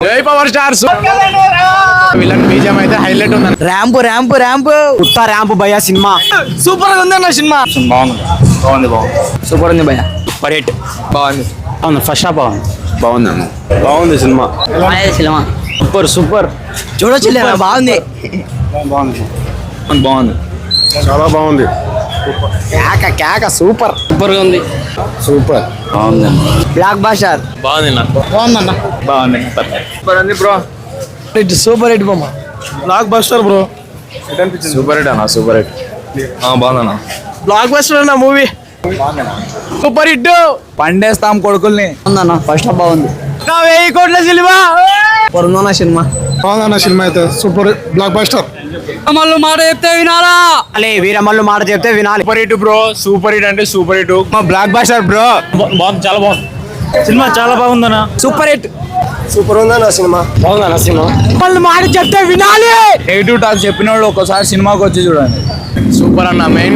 జై power stars. Villain బీజం అయితే హైలైట్ ఉంది. ర్యాంప్ ర్యాంప్ ర్యాంప్ ఉత్త ర్యాంప్ భయ సినిమా సూపర్ గా ఉంది అన్న సినిమా. బాగుంది సూపర్ ఉంది భయ. Super hit. బాగుంది. అవును ఫస్ట్ హాఫ్ బాగుంది అన్న. బాగుంది సినిమా. Cinema super super. చూడొచ్చు బాగుంది. బాగుంది చాలా బాగుంది. కేక కేక సూపర్ సూపర్ గా ఉంది. సూపర్ బాగుంది. బ్లాక్ బాస్టర్ బాగుంది బాగుందన్న బాగుంది. సూపర్ ఉంది బ్రో. సూపర్ హిట్ బొమ్మ. Blockbuster bro. Super hit అన్న. Super hit. బాగుందన్న. బ్లాక్ బస్టర్ అన్న మూవీ సూపర్ హిట్. పండేస్తాం కొడుకుల్ని. ఉందన్న ఫస్ట్ హాఫ్ బాగుంది. 1000 కోట్ల సినిమా. సూపర్ ఉందన్న సినిమా. బాగుందన్న సినిమా అయితే సూపర్ బ్లాక్ బస్టర్. వీరమల్లు మాట చెప్తే వినాలా. అలే వీరమల్లు మాట చెప్తే వినాలి. Super hit bro. Super hit అంటే సూపర్ హిట్. మా బ్లాక్ బస్టర్ బ్రో. బాగుంది చాలా బాగుంది సినిమా. చాలా బాగుందన్న. Super hit. సూపర్ ఉందన్న సినిమా. బాగుందన్న సినిమా. వాళ్ళు మాట చెప్తే వినాలి. నెగిటివ్ టాక్ చెప్పిన వాళ్ళు ఒకసారి సినిమాకి వచ్చి చూడండి. సూపర్ అన్న. మెయిన్